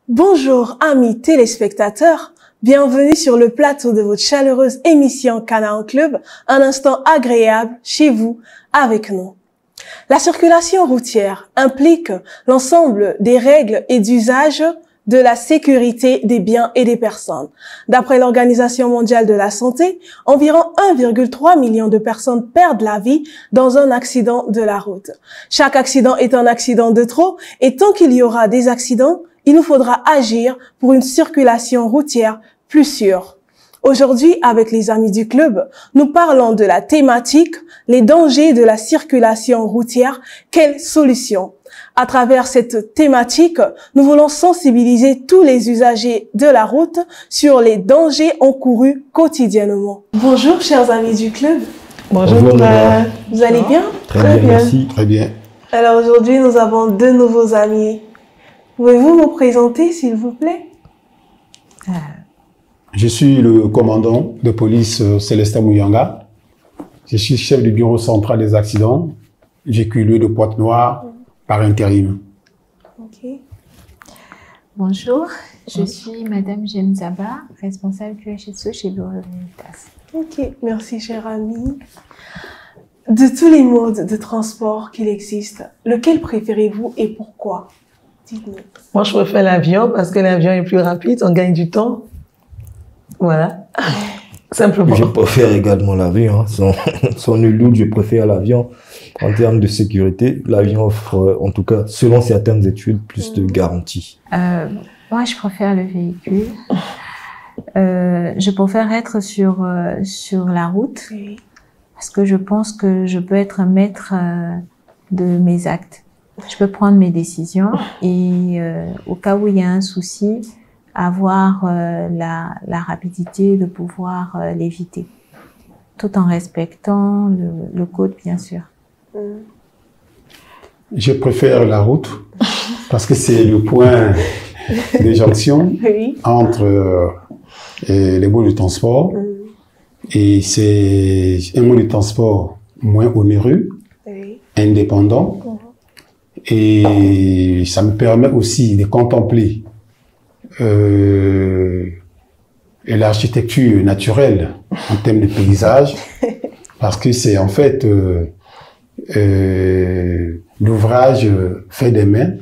Bonjour amis téléspectateurs, bienvenue sur le plateau de votre chaleureuse émission Canaan Club, un instant agréable chez vous avec nous. La circulation routière implique l'ensemble des règles et d'usages de la sécurité des biens et des personnes. D'après l'Organisation mondiale de la santé, environ 1,3 million de personnes perdent la vie dans un accident de la route. Chaque accident est un accident de trop et tant qu'il y aura des accidents, il nous faudra agir pour une circulation routière plus sûre. Aujourd'hui, avec les amis du club, nous parlons de la thématique « Les dangers de la circulation routière, quelles solutions ?» À travers cette thématique, nous voulons sensibiliser tous les usagers de la route sur les dangers encourus quotidiennement. Bonjour, chers amis du club. Bonjour. Vous allez bien? Très bien, merci. Très bien. Alors aujourd'hui, nous avons deux nouveaux amis. Pouvez-vous vous présenter, s'il vous plaît? Je suis le commandant de police Célestin Mouyanga. Je suis chef du bureau central des accidents, véhiculeux de Pointe-Noire par intérim. Ok. Bonjour, je suis Madame Jemzaba, responsable QHSE chez Bureau Veritas. Ok, merci cher ami. De tous les modes de transport qu'il existe, lequel préférez-vous et pourquoi? Dites-nous. Moi, je préfère l'avion parce que l'avion est plus rapide, on gagne du temps. Voilà, simplement. Je préfère également l'avion. Sans nul doute, je préfère l'avion. En termes de sécurité, l'avion offre, en tout cas, selon certaines études, plus de garanties. Moi, je préfère le véhicule. Je préfère être sur la route Oui. parce que je pense que je peux être maître de mes actes. Je peux prendre mes décisions et au cas où il y a un souci, avoir la rapidité de pouvoir l'éviter, tout en respectant le code, bien sûr. Je préfère la route parce que c'est le point de jonction Oui. entre les modes de transport et c'est un mode de transport moins onéreux, Oui. indépendant et ça me permet aussi de contempler l'architecture naturelle en termes de paysage parce que c'est en fait l'ouvrage fait des mains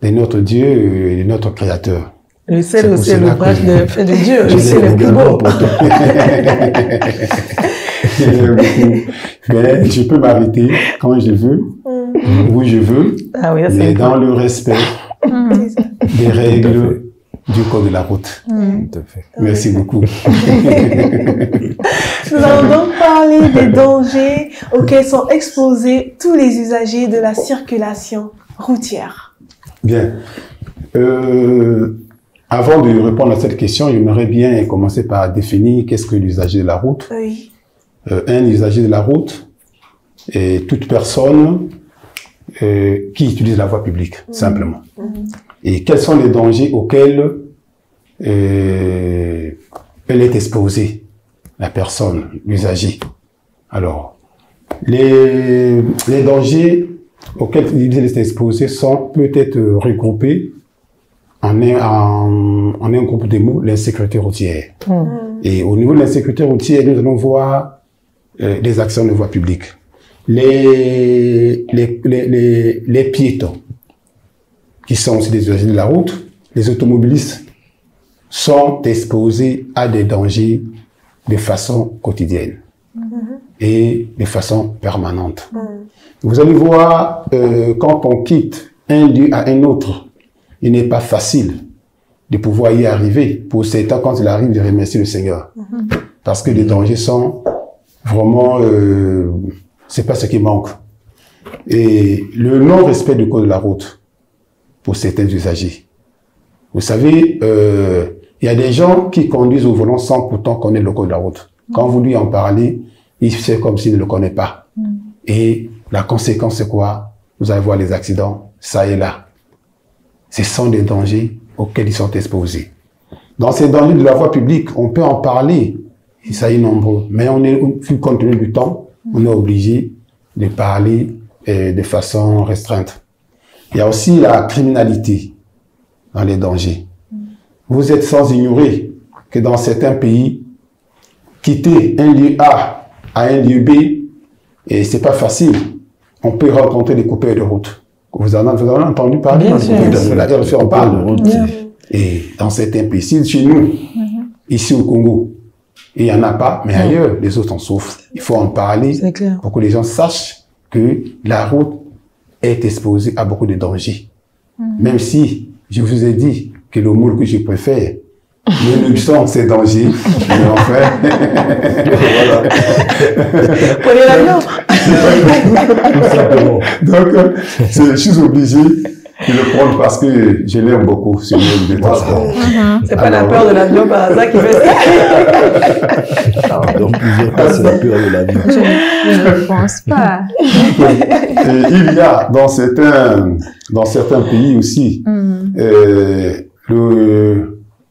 de notre Dieu et de notre Créateur. Le ciel aussi est l'ouvrage fait de Dieu, le ciel est plus beau. Mais je peux m'arrêter quand je veux, où je veux, mais dans le respect des règles du code de la route. Tout à fait. Merci beaucoup. Nous allons donc parler des dangers auxquels sont exposés tous les usagers de la circulation routière. Bien. Avant de répondre à cette question, j'aimerais bien commencer par définir qu'est-ce que l'usager de la route. Oui. Un usager de la route est toute personne qui utilise la voie publique, simplement. Et quels sont les dangers auxquels elle est exposée, la personne, l'usager? Alors, les dangers auxquels il est exposé sont peut-être regroupés en un groupe de mots, l'insécurité routière. Et au niveau de l'insécurité routière, nous allons voir des actions de voie publique. Les piétons, qui sont aussi des usagers de la route, les automobilistes sont exposés à des dangers de façon quotidienne et de façon permanente. Vous allez voir, quand on quitte un lieu à un autre, il n'est pas facile de pouvoir y arriver. Pour certains, quand il arrive, de remercier le Seigneur. Parce que les dangers sont vraiment, c'est pas ce qui manque. Et le non-respect du code de la route, pour certains usagers. Vous savez, il y a des gens qui conduisent au volant sans pourtant connaître le code de la route. Quand vous lui en parlez, il fait comme s'il ne le connaît pas. Et la conséquence, c'est quoi? Vous allez voir les accidents, ça et là. Ce sont des dangers auxquels ils sont exposés. Dans ces dangers de la voie publique, on peut en parler, il s'agit nombreux, mais on est, compte tenu du temps, on est obligé de parler de façon restreinte. Il y a aussi la criminalité dans les dangers. Vous êtes sans ignorer que dans certains pays, quitter un lieu A à un lieu B, et c'est pas facile. On peut rencontrer des coupeurs de route. Vous en avez entendu parler? Bien sûr. On parle de route. Et dans certains pays, chez nous, ici au Congo, il n'y en a pas, mais ailleurs, les autres en souffrent. Il faut en parler pour que les gens sachent que la route est exposée à beaucoup de dangers. Même si je vous ai dit que le mot que je préfère, le sont ces dangers, mais enfin, voilà. Prenez l'avion. Donc, je suis obligé de le prendre parce que je l'aime beaucoup, ce mode de transport. C'est pas la peur de l'avion par hasard qui fait ça. Dans plusieurs cas, c'est la peur de l'avion. Je ne pense pas. Et il y a dans certains pays aussi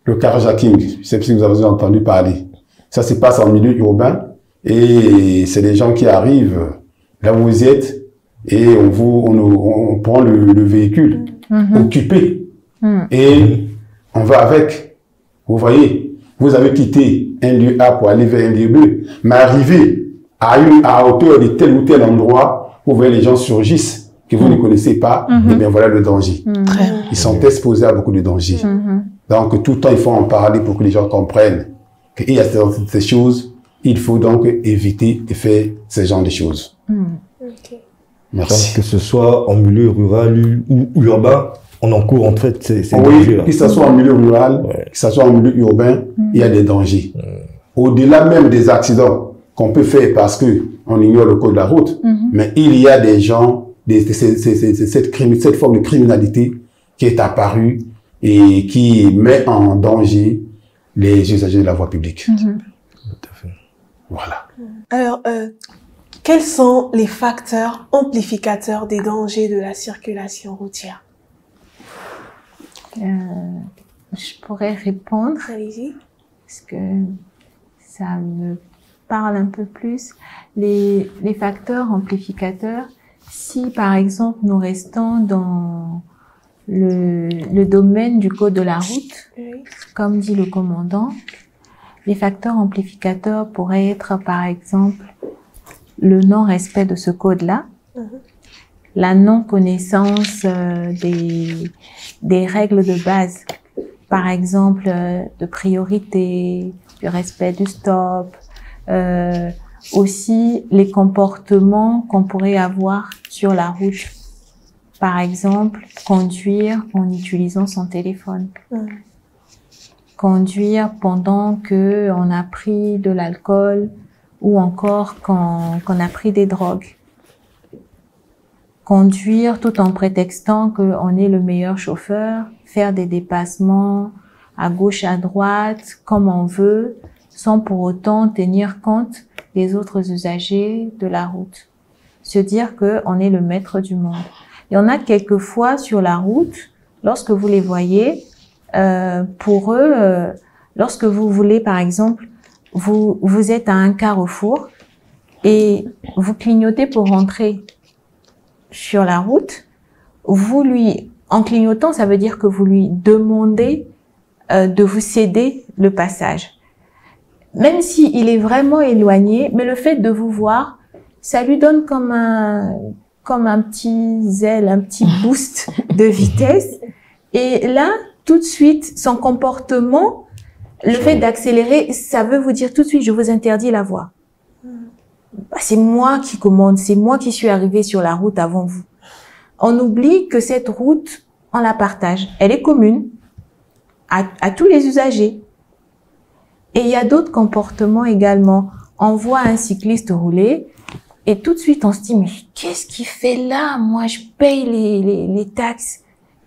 le carjacking. Je ne sais pas si vous avez entendu parler. Ça se passe en milieu urbain et c'est des gens qui arrivent là où vous êtes et on prend le véhicule occupé et on va avec. Vous voyez, vous avez quitté un lieu A pour aller vers un lieu B, mais arrivé à hauteur de tel ou tel endroit, vous voyez les gens surgissent que vous ne connaissez pas, et bien voilà le danger. Ils sont exposés à beaucoup de dangers. Donc tout le temps, il faut en parler pour que les gens comprennent qu'il y a ces choses, il faut donc éviter de faire ce genre de choses. Merci. Donc, que ce soit en milieu rural ou urbain, on encourt en fait ces dangers. Oui, que ce soit en milieu rural, que ce soit en milieu urbain, il y a des dangers. Au-delà même des accidents qu'on peut faire parce que on ignore le code de la route, mais il y a des gens, cette forme de criminalité qui est apparue et qui met en danger les usagers de la voie publique. Tout à fait. Voilà. Alors, quels sont les facteurs amplificateurs des dangers de la circulation routière? Je pourrais répondre. Allez-y. Parce que ça me parle un peu plus. Les facteurs amplificateurs, si par exemple nous restons dans le domaine du code de la route, comme dit le commandant, les facteurs amplificateurs pourraient être par exemple le non-respect de ce code-là, la non-connaissance des règles de base, par exemple de priorité, du respect du stop, aussi les comportements qu'on pourrait avoir sur la route. Par exemple, conduire en utilisant son téléphone. Conduire pendant que on a pris de l'alcool ou encore qu'on a pris des drogues. Conduire tout en prétextant qu'on est le meilleur chauffeur, faire des dépassements à gauche, à droite, comme on veut, sans pour autant tenir compte des autres usagers de la route. Se dire qu'on est le maître du monde. Il y en a quelquefois sur la route, lorsque vous les voyez, pour eux, lorsque vous voulez, par exemple, vous êtes à un carrefour et vous clignotez pour rentrer sur la route, en clignotant, ça veut dire que vous lui demandez de vous céder le passage. Même s'il est vraiment éloigné, mais le fait de vous voir, ça lui donne comme un petit zèle, un petit boost de vitesse. Et là, tout de suite, son comportement, le fait d'accélérer, ça veut vous dire tout de suite, je vous interdis la voie. C'est moi qui commande, c'est moi qui suis arrivé sur la route avant vous. On oublie que cette route, on la partage. Elle est commune à tous les usagers. Et il y a d'autres comportements également. On voit un cycliste rouler et tout de suite on se dit, mais qu'est-ce qu'il fait là? Moi, je paye les taxes.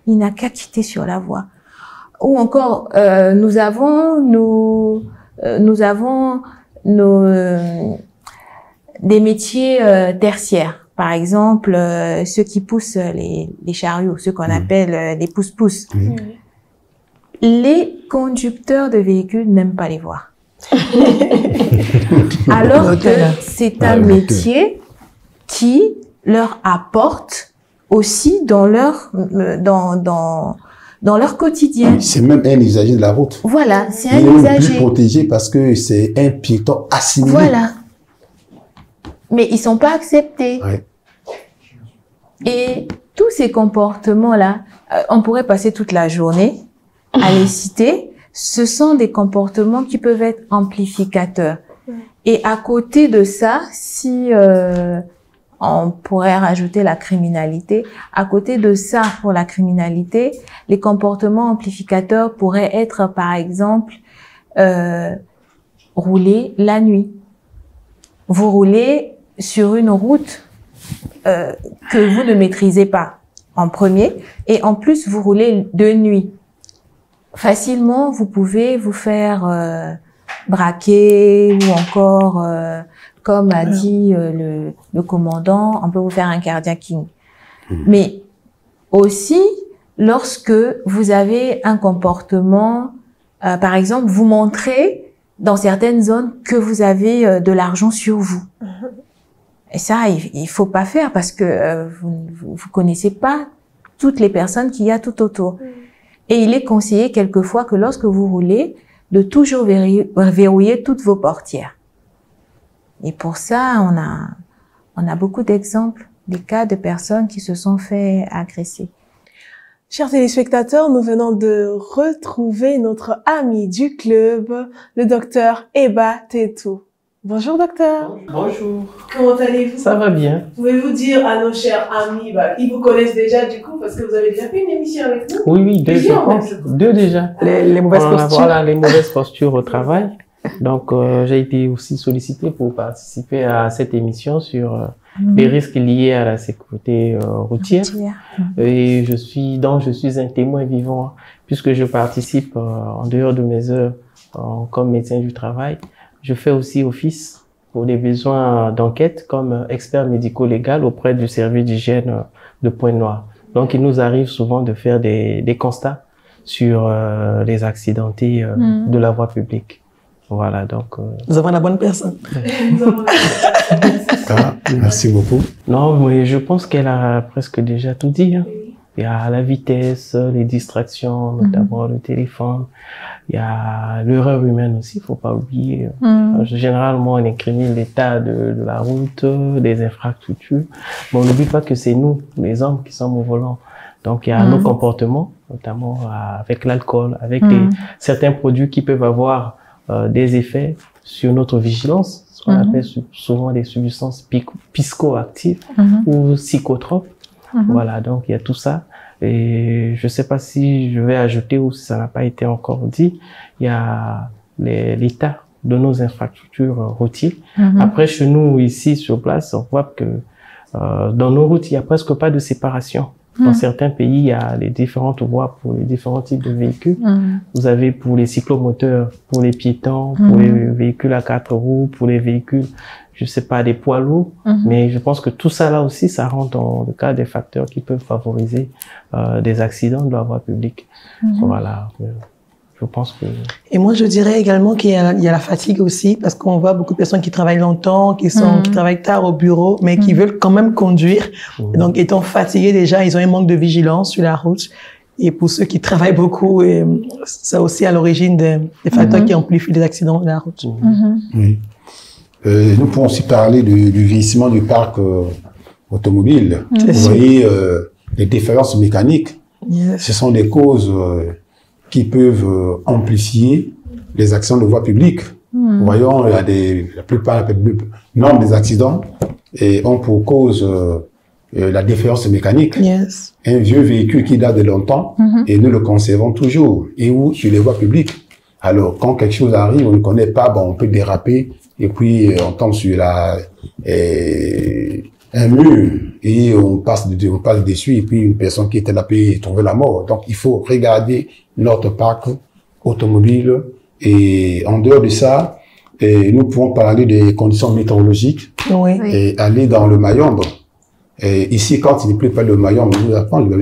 Il n'a qu'à quitter sur la voie. Ou encore, nous avons des métiers tertiaires. Par exemple, ceux qui poussent les chariots, ceux qu'on appelle les pousse-pousse. Les conducteurs de véhicules n'aiment pas les voir. Alors que c'est un métier qui leur apporte aussi dans leur dans leur quotidien. C'est même un usager de la route. Voilà, c'est un Il est même usager. plus protégé parce que c'est un piéton assimilé. Voilà. Mais ils sont pas acceptés. Ouais. Et tous ces comportements-là, on pourrait passer toute la journée à les citer. Ce sont des comportements qui peuvent être amplificateurs. Et à côté de ça, si on pourrait rajouter la criminalité, à côté de ça, pour la criminalité, les comportements amplificateurs pourraient être, par exemple, rouler la nuit. Vous roulez sur une route que vous ne maîtrisez pas en premier, et en plus vous roulez de nuit. Facilement, vous pouvez vous faire braquer ou encore, comme a dit le commandant, on peut vous faire un carjacking. Mais aussi, lorsque vous avez un comportement, par exemple, vous montrez dans certaines zones que vous avez de l'argent sur vous. Et ça, il faut pas faire parce que vous connaissez pas toutes les personnes qu'il y a tout autour. Et il est conseillé quelquefois que lorsque vous roulez, de toujours verrouiller toutes vos portières. Et pour ça, on a beaucoup d'exemples, des cas de personnes qui se sont fait agresser. Chers téléspectateurs, nous venons de retrouver notre ami du club, le docteur Eba Tetou. Bonjour docteur. Bonjour. Comment allez-vous? Ça va bien. Pouvez-vous dire à nos chers amis, ils vous connaissent déjà du coup parce que vous avez déjà fait une émission avec nous? Oui, deux, je pense. Deux déjà. Les mauvaises postures. Voilà, les mauvaises postures au travail. Donc, j'ai été aussi sollicité pour participer à cette émission sur les risques liés à la sécurité routière. Et je suis un témoin vivant puisque je participe en dehors de mes heures comme médecin du travail. Je fais aussi office pour des besoins d'enquête comme expert médico-légal auprès du service d'hygiène de Pointe-Noire. Donc, il nous arrive souvent de faire des constats sur les accidentés de la voie publique. Voilà, donc... Nous avons la bonne personne. Merci beaucoup. Non, mais je pense qu'elle a presque déjà tout dit. Hein. Il y a la vitesse, les distractions, notamment le téléphone. Il y a l'erreur humaine aussi, faut pas oublier. Généralement, on incrimine l'état de la route, des infrastructures. Mais on n'oublie pas que c'est nous, les hommes, qui sommes au volant. Donc, il y a nos comportements, notamment avec l'alcool, avec certains produits qui peuvent avoir des effets sur notre vigilance, ce qu'on appelle souvent des substances psychoactives ou psychotropes. Voilà, donc il y a tout ça. Et je sais pas si je vais ajouter ou si ça n'a pas été encore dit, il y a l'état de nos infrastructures routières. Après, chez nous, ici, sur place, on voit que dans nos routes, il y a presque pas de séparation. Dans certains pays, il y a les différentes voies pour les différents types de véhicules. Vous avez pour les cyclomoteurs, pour les piétons, pour les véhicules à 4 roues, pour les véhicules, je sais pas, des poids lourds. Mais je pense que tout ça là aussi, ça rentre dans le cas des facteurs qui peuvent favoriser des accidents de la voie publique. Voilà. Je pense que... Et moi, je dirais également qu'il y a la fatigue aussi, parce qu'on voit beaucoup de personnes qui travaillent longtemps, qui travaillent tard au bureau, mais qui veulent quand même conduire. Et donc, étant fatigués déjà, ils ont un manque de vigilance sur la route. Et pour ceux qui travaillent beaucoup, c'est aussi à l'origine des facteurs qui amplifient les accidents de la route. Oui. Nous pouvons aussi parler du vieillissement du parc automobile. Vous voyez, les défaillances mécaniques, ce sont des causes qui peuvent amplifier les accidents de voie publique. Voyons, il y a la plupart, le nombre des accidents ont pour cause la défaillance mécanique. Un vieux véhicule qui date de longtemps et nous le conservons toujours. Et où sur les voies publiques. Alors, quand quelque chose arrive, on ne connaît pas, on peut déraper et puis on tombe sur un mur et on passe dessus et puis une personne qui était là peut trouver la mort. Donc, il faut regarder notre parc automobile et en dehors de ça, nous pouvons parler des conditions météorologiques et aller dans le Mayombe. Et ici, quand il ne pleut pas le Mayombe,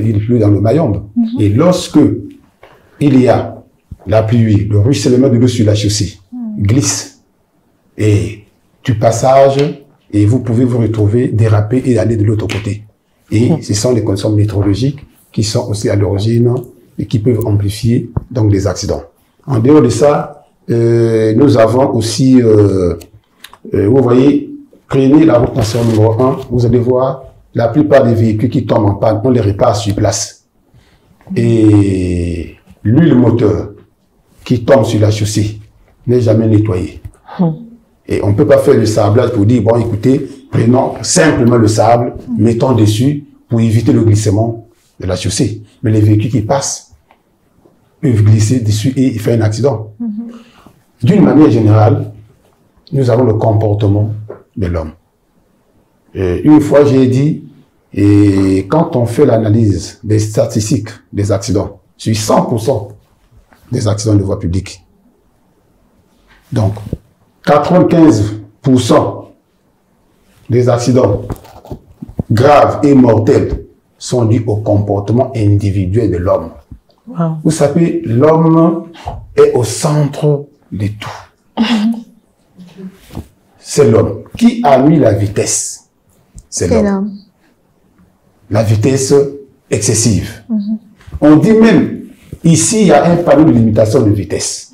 il pleut dans le Mayombe. Et lorsque il y a la pluie, le ruissellement de l'eau sur la chaussée glisse et du passage et vous pouvez vous retrouver déraper et aller de l'autre côté. Et ce sont les conditions météorologiques qui sont aussi à l'origine et qui peuvent amplifier donc des accidents. En dehors de ça, nous avons aussi, vous voyez, prenez la route nationale numéro 1, vous allez voir, la plupart des véhicules qui tombent en panne, on les répare sur place. Et l'huile moteur qui tombe sur la chaussée n'est jamais nettoyée. Et on ne peut pas faire le sablage pour dire, bon, écoutez, prenons simplement le sable, mettons dessus pour éviter le glissement de la chaussée. Mais les véhicules qui passent peuvent glisser dessus et faire un accident. D'une manière générale, nous avons le comportement de l'homme. Une fois, j'ai dit, et quand on fait l'analyse des statistiques des accidents, sur 100% des accidents de voie publique, donc 95% des accidents graves et mortels sont dus au comportement individuel de l'homme. Wow. Vous savez, l'homme est au centre de tout. C'est l'homme. Qui a mis la vitesse? C'est l'homme. La vitesse excessive. On dit même, ici, il y a un panneau de limitation de vitesse.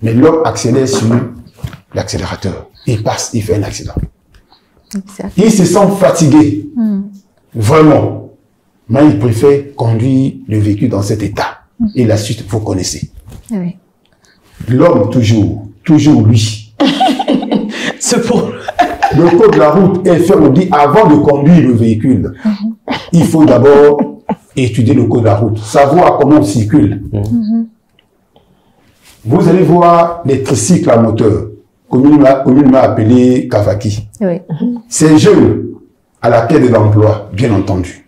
Mais l'homme accélère sur l'accélérateur. Il passe, il fait un accident. Exact. Il se sent fatigué. Vraiment. Mais il préfère conduire le véhicule dans cet état. Et la suite, vous connaissez. Oui. L'homme, toujours lui. C'est pour... Le code de la route est fait, on dit, avant de conduire le véhicule, il faut d'abord étudier le code de la route, savoir comment on circule. Vous allez voir les tricycles à moteur, communément appelés Kawasaki. Oui. Ces jeunes à la quête de l'emploi, bien entendu,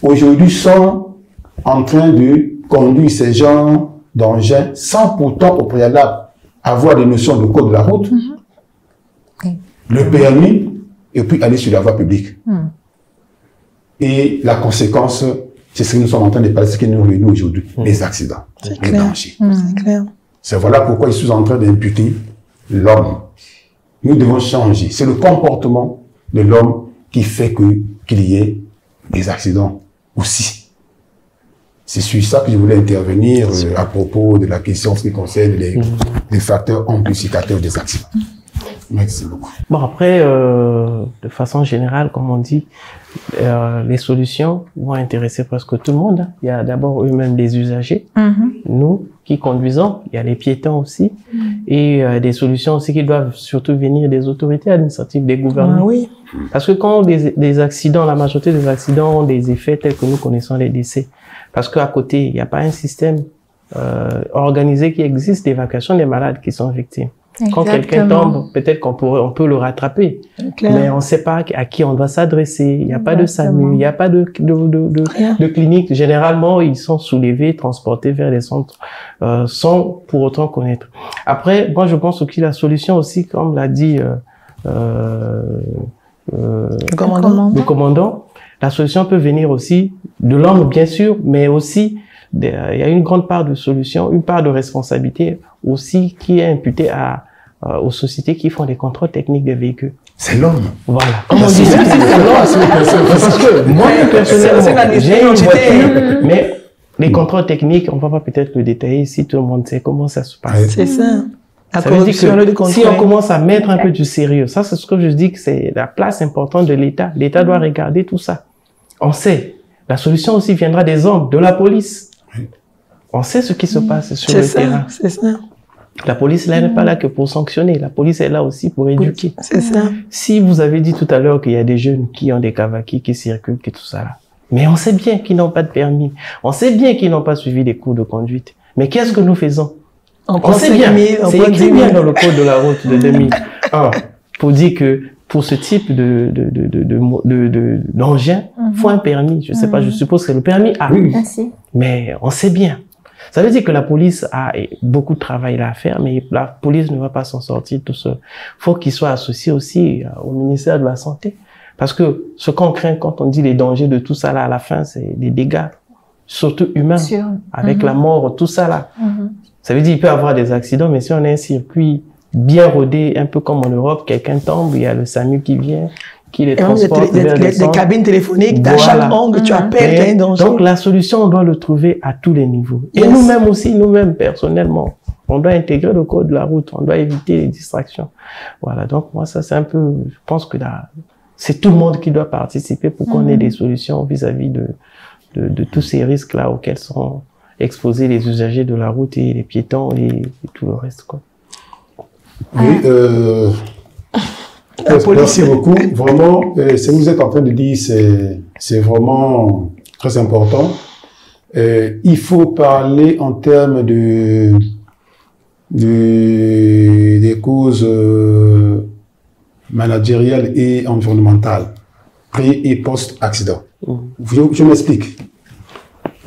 aujourd'hui sont en train de conduire ces gens d'engins sans pourtant au préalable avoir des notions de code de la route, le permis, et puis aller sur la voie publique. Et la conséquence, c'est ce que nous sommes en train de parler, ce qui nous réunit aujourd'hui, les accidents, les dangers. C'est clair. C'est voilà pourquoi je suis en train d'imputer l'homme. Nous devons changer. C'est le comportement de l'homme qui fait qu'il y ait des accidents aussi. C'est sur ça que je voulais intervenir à propos de la question qui concerne les facteurs amplificateurs des accidents. Merci beaucoup. Bon, après, de façon générale, comme on dit, les solutions vont intéresser presque tout le monde. Il y a d'abord eux-mêmes des usagers, nous qui conduisons, il y a les piétons aussi, et des solutions aussi qui doivent surtout venir des autorités administratives, des gouvernements. Oui. Parce que quand des accidents, la majorité des accidents ont des effets tels que nous connaissons les décès. Parce qu'à côté, il n'y a pas un système organisé qui existe d'évacuation des malades qui sont victimes. Quand quelqu'un tombe, peut-être on peut le rattraper, mais on ne sait pas à qui on doit s'adresser. Il n'y a pas de SAMU, il n'y a pas de clinique. Généralement, ils sont soulevés, transportés vers les centres sans pour autant connaître. Après, moi, je pense que la solution aussi, comme l'a dit le commandant, la solution peut venir aussi de l'homme, bien sûr, mais aussi il y a une grande part de solution, une part de responsabilité aussi qui est imputée aux sociétés qui font des contrôles techniques des véhicules. C'est l'homme. Voilà. Comme on dit, c'est l'homme. Parce que moi, personnellement, j'ai une voiture, mais les contrôles techniques, on va pas peut-être le détailler si tout le monde sait comment ça se passe. C'est ça. Ça veut dire que si on commence à mettre un peu du sérieux, ça c'est ce que je dis que c'est la place importante de l'État. L'État doit regarder tout ça. On sait. La solution aussi viendra des hommes, de la police. On sait ce qui se passe sur le terrain. C'est ça. La police là n'est pas là que pour sanctionner. La police est là aussi pour éduquer. C'est ça. Si vous avez dit tout à l'heure qu'il y a des jeunes qui ont des Kawasaki, qui circulent, qui tout ça là. Mais on sait bien qu'ils n'ont pas de permis. On sait bien qu'ils n'ont pas suivi des cours de conduite. Mais qu'est-ce que nous faisons? On sait bien. C'est écrit bien dans le code de la route de 2001 pour dire que pour ce type d'engin, faut un permis. Je sais pas, je suppose que le permis a. Oui. Mais on sait bien. Ça veut dire que la police a beaucoup de travail à faire, mais la police ne va pas s'en sortir tout seul. Faut qu'il soit associé aussi au ministère de la Santé. Parce que ce qu'on craint quand on dit les dangers de tout ça là, à la fin, c'est des dégâts, surtout humains, avec la mort, tout ça là. Ça veut dire qu'il peut y avoir des accidents, mais si on a un circuit bien rodé, un peu comme en Europe, quelqu'un tombe, il y a le SAMU qui vient, qui les transportent vers les cabines téléphoniques, à chaque angle, tu appelles, tu as un danger. Donc, la solution, on doit le trouver à tous les niveaux. Et nous-mêmes aussi, nous-mêmes, personnellement, on doit intégrer le code de la route, on doit éviter les distractions. Voilà, donc moi, ça, c'est un peu, je pense que là, c'est tout le monde qui doit participer pour qu'on ait des solutions vis-à-vis de tous ces risques-là auxquels sont exposés les usagers de la route et les piétons et tout le reste, quoi. Oui, merci beaucoup. Vraiment, ce que vous êtes en train de dire, c'est vraiment très important. Il faut parler en termes des causes managériales et environnementales, pré- et post-accident. Je m'explique.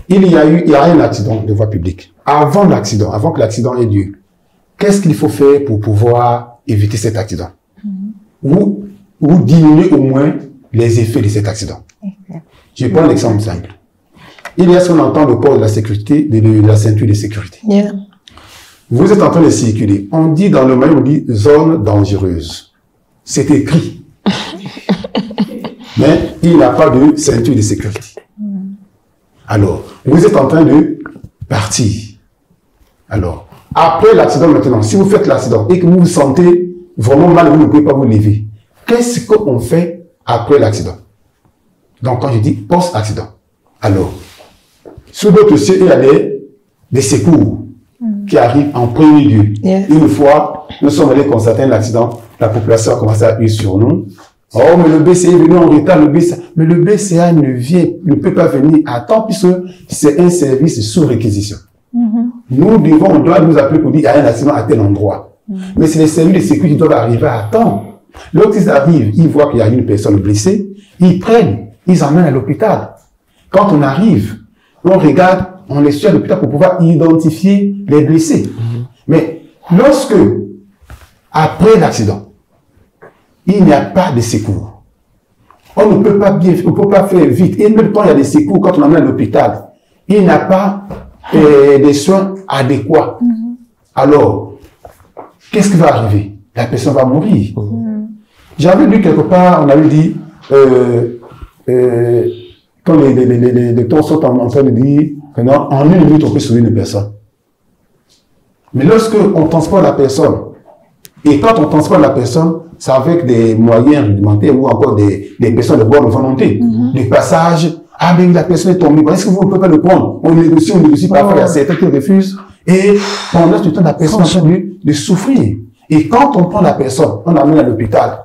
Il y a un accident de voie publique. Avant l'accident, avant que l'accident ait lieu, qu'est-ce qu'il faut faire pour pouvoir éviter cet accident? Ou diminuer au moins les effets de cet accident. Je prends l'exemple simple. Il y a ce qu'on entend le port de la sécurité, de la ceinture de sécurité. Yeah. Vous êtes en train de circuler. On dit dans le maillot, on dit zone dangereuse. C'est écrit. Mais il n'y a pas de ceinture de sécurité. Alors, vous êtes en train de partir. Alors, après l'accident maintenant, si vous faites l'accident et que vous vous sentez vraiment mal, vous ne pouvez pas vous lever. Qu'est-ce qu'on fait après l'accident? Donc, quand je dis post-accident, alors, sur d'autres dossier, il y a des secours qui arrivent en premier lieu. Yeah. Une fois, nous sommes allés constater un accident, la population a commencé à hurler sur nous. Oh, mais le BCA est venu en retard, mais le BCA ne peut pas venir à temps puisque c'est un service sous réquisition. On doit nous appeler pour dire qu'il y a un accident à tel endroit. Mais c'est les services de sécurité qui doivent arriver à temps. Lorsqu'ils arrivent, ils voient qu'il y a une personne blessée, ils prennent, ils emmènent à l'hôpital. Quand on arrive, on regarde, on les suit à l'hôpital pour pouvoir identifier les blessés. Mais lorsque, après l'accident, il n'y a pas de secours, on ne peut pas faire vite. Et même quand il y a des secours, quand on emmène à l'hôpital, il n'y a pas des soins adéquats. Alors, qu'est-ce qui va arriver? La personne va mourir. J'avais lu quelque part, on avait dit, quand les temps sont en train de dire, en une minute, on peut sauver une personne. Mais lorsque on transporte la personne, et quand on transporte la personne, c'est avec des moyens rudimentaires ou encore des personnes de bonne volonté. Des passages, ah mais la personne est tombée, est-ce que vous ne pouvez pas le prendre? On négocie, parfois il y a certains qui refusent, et pendant ce temps, la personne est en train de souffrir. Et quand on prend la personne, on l'amène à l'hôpital,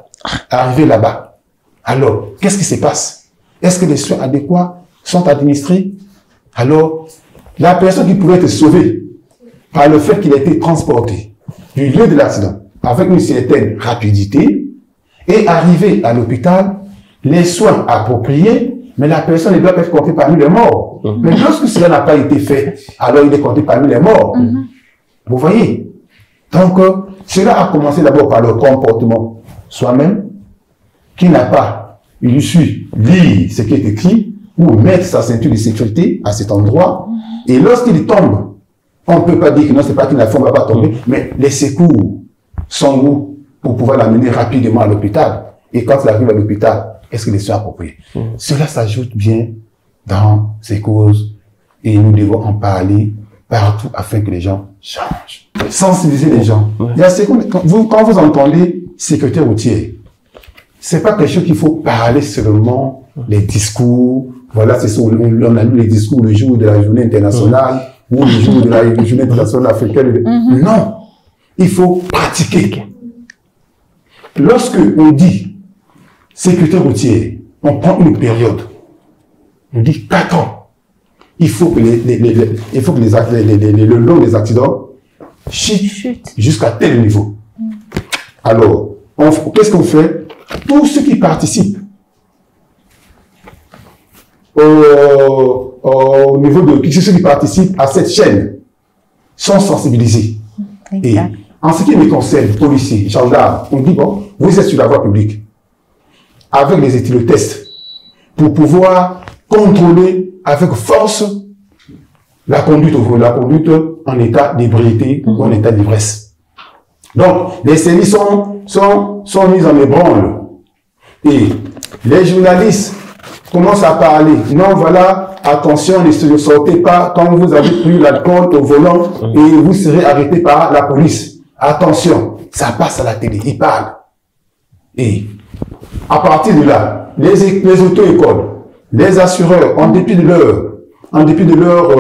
arrivé là-bas, alors, qu'est-ce qui se passe? Est-ce que les soins adéquats sont administrés? Alors, la personne qui pouvait être sauvée par le fait qu'il a été transporté du lieu de l'accident avec une certaine rapidité et arrivé à l'hôpital, les soins appropriés, mais la personne ne doit pas être comptée parmi les morts. Mais lorsque cela n'a pas été fait, alors il est compté parmi les morts. Vous voyez? Donc, cela a commencé d'abord par le comportement soi-même, qui n'a pas, il suit lire ce qui est écrit, ou mettre sa ceinture de sécurité à cet endroit, et lorsqu'il tombe, on ne peut pas dire que non, c'est pas qu'une femme ne va pas tomber, mais les secours sont où pour pouvoir l'amener rapidement à l'hôpital. Et quand il arrive à l'hôpital, est-ce que les soins appropriés? Cela s'ajoute bien dans ces causes, et nous devons en parler partout afin que les gens changent. Sensibiliser les gens. Il y a quand vous entendez sécurité routière, c'est pas quelque chose qu'il faut parler seulement les discours. Voilà, c'est ça, on a lu les discours le jour de la journée internationale ou le jour de la journée internationale africaine. Non, il faut pratiquer. Lorsque on dit sécurité routière, on prend une période, on dit 4 ans. Il faut que le long des accidents chute jusqu'à tel niveau. Alors, qu'est-ce qu'on fait? Tous ceux qui participent au niveau de ceux qui participent à cette chaîne sont sensibilisés. Et en ce qui me concerne, policiers, gendarmes, on dit bon, vous êtes sur la voie publique avec les éthylotests pour pouvoir contrôler avec force la conduite en état d'ébriété ou en état d'ivresse. Donc, les services sont mis en ébranle Et les journalistes commencent à parler. Non, voilà, attention, ne sortez pas quand vous avez pris l'alcool au volant et vous serez arrêté par la police. Attention, ça passe à la télé, ils parlent. Et à partir de là, les auto-écoles, les assureurs, en dépit de leurs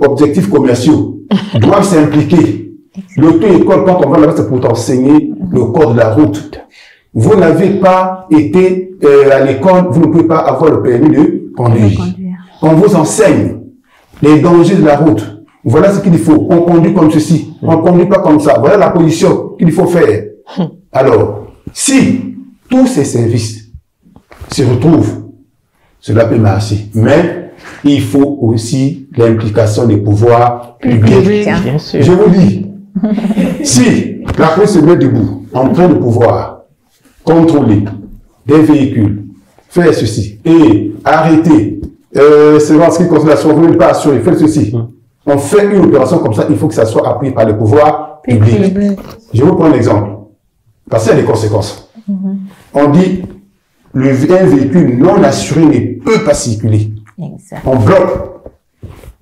objectifs commerciaux, doivent s'impliquer. L'auto-école, quand on va là-bas, c'est pour t'enseigner le code de la route. Vous n'avez pas été à l'école, vous ne pouvez pas avoir le permis de conduire. On vous enseigne les dangers de la route. Voilà ce qu'il faut. On conduit comme ceci. On ne conduit pas comme ça. Voilà la position qu'il faut faire. Alors, si tous ces services se retrouvent, cela peut marcher. Mais il faut aussi l'implication des pouvoirs publics. Bien sûr. Je vous dis, si la police se met debout, en train de pouvoir contrôler des véhicules, faire ceci, et arrêter, c'est ce qui concerne la surveillance, vous n'êtes pas assuré, faites ceci. On fait une opération comme ça, il faut que ça soit appuyé par le pouvoir public. Je vous prends un exemple, parce qu'il y a des conséquences. On dit, un véhicule non assuré ne peut pas circuler. Exact. On bloque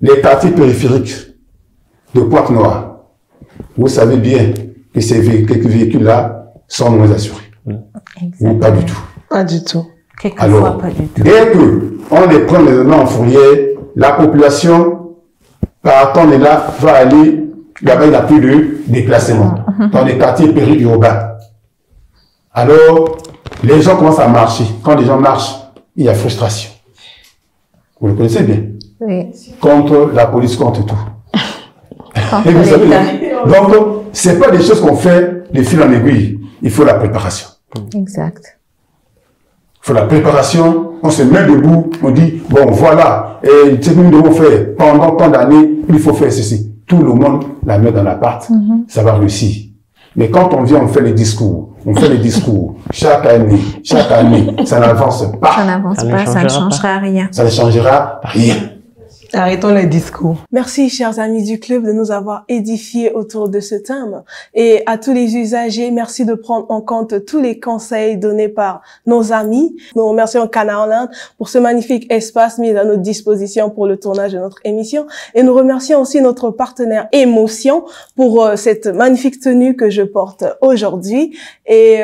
les quartiers périphériques de Pointe-Noire. Vous savez bien que ces véhicules-là sont moins assurés. Ou pas du tout. Pas du tout. Quelquefois, Alors, pas du tout. dès que on les prend les éléments en fourrière, la population, partant de là, va aller, là-bas, il n'y a plus de déplacement. Dans les quartiers périurbains. Alors, les gens commencent à marcher. Quand les gens marchent, il y a frustration. Vous le connaissez bien. Oui. Contre la police, contre tout. Contre Et vous savez, l'État. donc, c'est pas des choses qu'on fait de fil en aiguille. Il faut la préparation. Exact. Il faut la préparation. On se met debout. On dit, bon, voilà. Et ce que nous devons faire pendant tant d'années, il faut faire ceci. Tout le monde la met dans l'appart. Ça va réussir. Mais quand on vient, on fait les discours. On fait les discours. Chaque année, ça n'avance pas. Ça n'avance pas, ça ne changera rien. Ça ne changera rien. Arrêtons les discours. Merci, chers amis du club, de nous avoir édifiés autour de ce thème. Et à tous les usagers, merci de prendre en compte tous les conseils donnés par nos amis. Nous remercions Canal pour ce magnifique espace mis à notre disposition pour le tournage de notre émission. Et nous remercions aussi notre partenaire Émotion pour cette magnifique tenue que je porte aujourd'hui. Et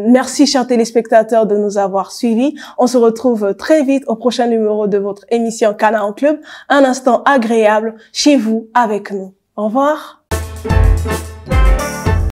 merci, chers téléspectateurs, de nous avoir suivis. On se retrouve très vite au prochain numéro de votre émission Canal Club. Un instant agréable chez vous avec nous. Au revoir.